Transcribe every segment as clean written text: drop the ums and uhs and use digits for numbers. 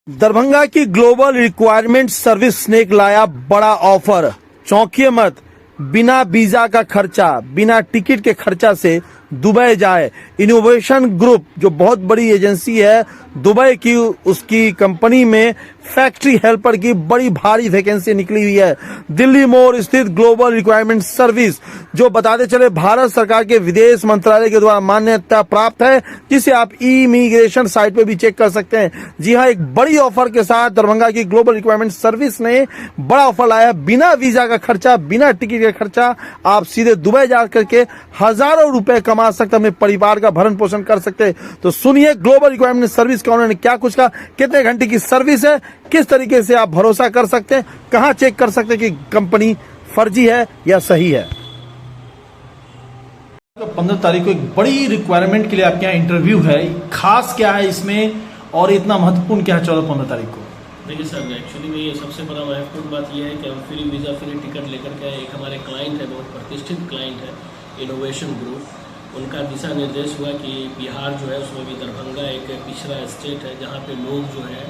दरभंगा की global requirement service ने एक लाया बड़ा ऑफर। चौंकिए मत, बिना वीजा का खर्चा, बिना टिकट के खर्चा से दुबई जाए। इनोवेशन ग्रुप जो बहुत बड़ी एजेंसी है दुबई की, उसकी कंपनी में फैक्ट्री हेल्पर की बड़ी भारी वैकेंसी निकली हुई है। दिल्ली मोड़ स्थित ग्लोबल रिक्वायरमेंट सर्विस जो बताते चले भारत सरकार के विदेश मंत्रालय के द्वारा मान्यता प्राप्त है, जिसे आप इमिग्रेशन साइट पे भी चेक कर सकते हैं। जी हां, एक बड़ी ऑफर के साथ दरभंगा की ग्लोबल रिक्वायरमेंट सर्विस ने बड़ा ऑफर लाया है। बिना वीजा का खर्चा, बिना टिकट का खर्चा, आप सीधे दुबई जा करके हजारों रुपए कमा सकते, अपने परिवार का भरण पोषण कर सकते। तो सुनिए ग्लोबल रिक्वायरमेंट सर्विस का उन्होंने क्या कुछ कहा, कितने घंटे की सर्विस है, किस तरीके से आप भरोसा कर सकते हैं, कहां चेक कर सकते हैं कि कंपनी फर्जी है या सही है। तो 15 तारीख को एक बड़ी रिक्वायरमेंट के लिए आपके यहाँ इंटरव्यू है, खास क्या है इसमें और इतना महत्वपूर्ण क्या है 14-15 तारीख को? देखिए सर, एक्चुअली में ये सबसे बड़ा महत्वपूर्ण बात यह है कि हम फ्री वीज़ा फ्री टिकट लेकर के एक हमारे क्लाइंट है, बहुत प्रतिष्ठित क्लाइंट है इनोवेशन ग्रुप। उनका दिशा निर्देश हुआ कि बिहार जो है उसमें भी दरभंगा एक पिछड़ा स्टेट है जहाँ पे लोग जो है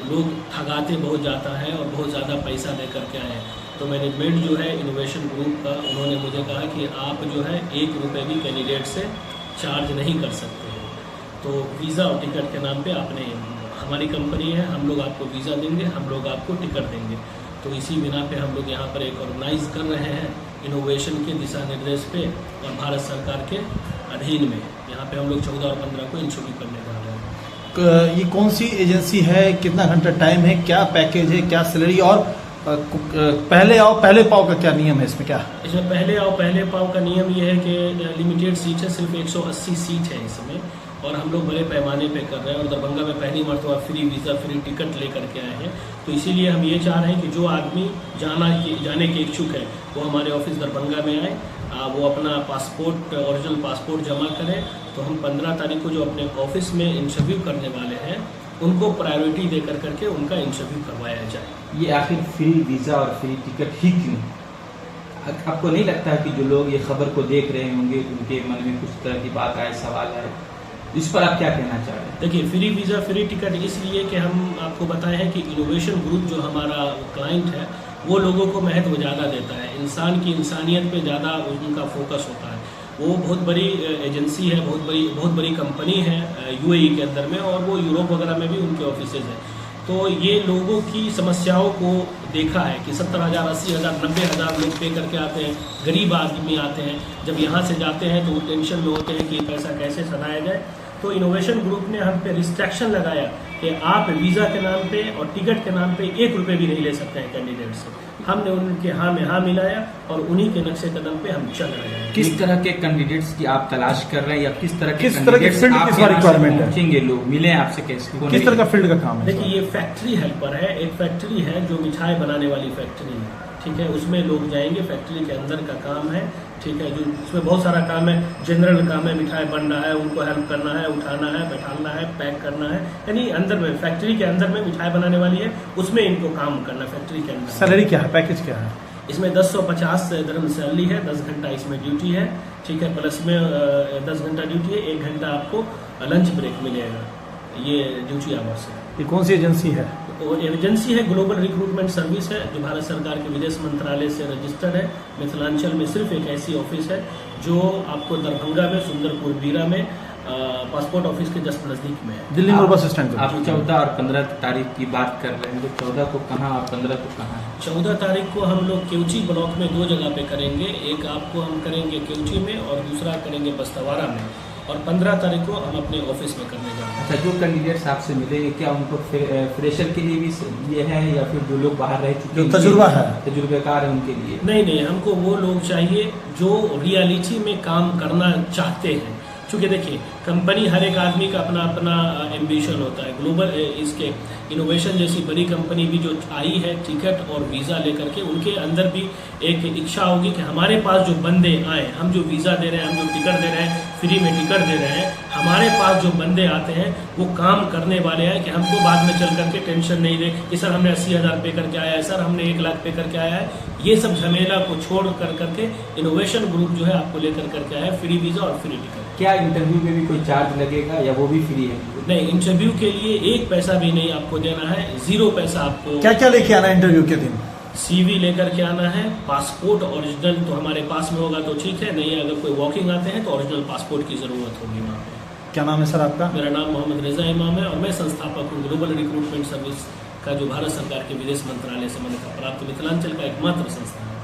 लोग ठगाते बहुत जाता है और बहुत ज़्यादा पैसा दे करके आए हैं। तो मैनेजमेंट जो है इनोवेशन ग्रुप का, उन्होंने मुझे कहा कि आप जो है 1 रुपये भी कैंडिडेट से चार्ज नहीं कर सकते हैं। तो वीज़ा और टिकट के नाम पे आपने, हमारी कंपनी है, हम लोग आपको वीज़ा देंगे, हम लोग आपको टिकट देंगे। तो इसी बिना पे हम लोग यहाँ पर एक ऑर्गेनाइज कर रहे हैं इनोवेशन के दिशा निर्देश पे और भारत सरकार के अधीन में। यहाँ पे हम लोग 14 और 15 को इंटरव्यू करने जा रहे हैं। ये कौन सी एजेंसी है, कितना घंटा टाइम है, क्या पैकेज है, क्या सैलरी, और पहले आओ पहले पाओ का क्या नियम है इसमें? क्या इसमें पहले आओ पहले पाओ का नियम ये है कि लिमिटेड सीट है, सिर्फ 180 सीट है इसमें, और हम लोग बड़े पैमाने पे कर रहे हैं और दरभंगा में पहली मरतबा फ्री वीज़ा फ्री टिकट लेकर के आए हैं। तो इसीलिए हम ये चाह रहे हैं कि जो आदमी जाने के इच्छुक है वो हमारे ऑफिस दरभंगा में आए, वो अपना पासपोर्ट, ओरिजिनल पासपोर्ट जमा करें। तो हम 15 तारीख को जो अपने ऑफिस में इंटरव्यू करने वाले हैं उनको प्रायोरिटी दे करके उनका इंटरव्यू करवाया जाए। ये आखिर फ्री वीज़ा और फ्री टिकट ही क्यों? आपको नहीं लगता है कि जो लोग ये खबर को देख रहे होंगे उनके मन में कुछ तरह की बात आए, सवाल आए, इस पर आप क्या कहना चाह रहे हैं? देखिए, फ्री वीज़ा फ्री टिकट इसलिए कि हम आपको बताए हैं कि इनोवेशन ग्रुप जो हमारा क्लाइंट है वो लोगों को महत्व ज़्यादा देता है, इंसान की इंसानियत पे ज़्यादा उनका फोकस होता है। वो बहुत बड़ी एजेंसी है, बहुत बड़ी कंपनी है यूएई के अंदर में, और वो यूरोप वगैरह में भी उनके ऑफिसेज हैं। तो ये लोगों की समस्याओं को देखा है कि 70,000, 80,000, 90,000 लोग पे करके आते हैं, गरीब आदमी आते हैं, जब यहाँ से जाते हैं तो वो टेंशन में होते हैं कि पैसा कैसे सधाया जाए। तो इनोवेशन ग्रुप ने हम पे रिस्ट्रिक्शन लगाया कि आप वीज़ा के नाम पे और टिकट के नाम पे 1 रुपये भी नहीं ले सकते हैं कैंडिडेट से। हमने उनके हाँ में हाँ मिलाया और उन्हीं के नक्शे कदम पे हम चल रहे हैं। किस तरह के कैंडिडेट्स की आप तलाश कर रहे हैं, या किस तरह के फील्ड की रिक्वायरमेंट है? लोग मिले आपसे कैसे, किस तरह का फील्ड का काम है? देखिए, ये फैक्ट्री हेल्पर है, एक फैक्ट्री है जो मिठाई बनाने वाली फैक्ट्री है, ठीक है। उसमें लोग जाएंगे, फैक्ट्री के अंदर का काम है, ठीक है। जो उसमें बहुत सारा काम है, जनरल काम है, मिठाई बन रहा है, उनको हेल्प करना है, उठाना है, बैठाना है, पैक करना है, यानी अंदर में फैक्ट्री के अंदर में मिठाई बनाने वाली है, उसमें इनको काम करना है फैक्ट्री के अंदर। सैलरी क्या है, पैकेज क्या है? इसमें 1050 दिरहम सैलरी है, 10 घंटा इसमें ड्यूटी है, ठीक है। प्लस में 10 घंटा ड्यूटी है, 1 घंटा आपको लंच ब्रेक मिलेगा, ये ड्यूटी आवर्स है। ये कौन सी एजेंसी है? और एजेंसी है ग्लोबल रिक्रूटमेंट सर्विस है, जो भारत सरकार के विदेश मंत्रालय से रजिस्टर्ड है। मिथिलांचल में सिर्फ एक ऐसी ऑफिस है जो आपको दरभंगा में, सुंदरपुर बीरा में, पासपोर्ट ऑफिस के जस्ट नजदीक में है, दिल्ली मोड़ बस स्टैंड। आप 14 और 15 तारीख की बात कर रहे हैं, तो 14 को कहाँ और 15 को कहाँ है? 14 तारीख को हम लोग केवची ब्लॉक में 2 जगह पे करेंगे, एक आपको हम करेंगे केवची में और दूसरा करेंगे बस्तवाड़ा में, और 15 तारीख को हम अपने ऑफिस में करने जा रहे हैं। अच्छा, जो कैंडिडेट्स आपसे मिलेंगे क्या उनको फ्रेशर के लिए भी ये है, या फिर जो लोग बाहर रह चुके हैं, तजुर्बेकार है, उनके लिए? नहीं, हमको वो लोग चाहिए जो रियलिटी में काम करना चाहते हैं। क्योंकि देखिए, कंपनी, हर एक आदमी का अपना अपना एम्बिशन होता है। ग्लोबल इसके इनोवेशन जैसी बड़ी कंपनी भी जो आई है टिकट और वीज़ा लेकर के, उनके अंदर भी एक इच्छा होगी कि हमारे पास जो बंदे आए, हम जो वीज़ा दे रहे हैं, हम जो टिकट दे रहे हैं, फ्री में टिकट दे रहे हैं, हमारे पास जो बंदे आते हैं वो काम करने वाले हैं, कि हमको बाद में चल करके टेंशन नहीं दे कि सर हमने 80,000 पे करके आया है, सर हमने 1 लाख पे करके आया है। ये सब झमेला को छोड़ करके इनोवेशन ग्रुप जो है आपको लेकर करके आया है फ्री वीज़ा और फ्री टिकट। क्या इंटरव्यू में भी कोई चार्ज लगेगा या वो भी फ्री है? नहीं, इंटरव्यू के लिए एक पैसा भी नहीं आपको देना है, 0 पैसा आपको। क्या क्या लेके आना है इंटरव्यू के दिन? CV लेकर के आना है, पासपोर्ट ओरिजिनल तो हमारे पास में होगा तो ठीक है, नहीं अगर कोई वॉकिंग आते हैं तो ओरिजिनल पासपोर्ट की ज़रूरत होगी वहाँ पे। क्या नाम है सर आपका? मेरा नाम मोहम्मद रज़ा इमाम है और मैं संस्थापक हूँ ग्लोबल रिक्रूटमेंट सर्विस का, जो भारत सरकार के विदेश मंत्रालय से मान्यता प्राप्त मिथिलांचल का एकमात्र संस्थान है।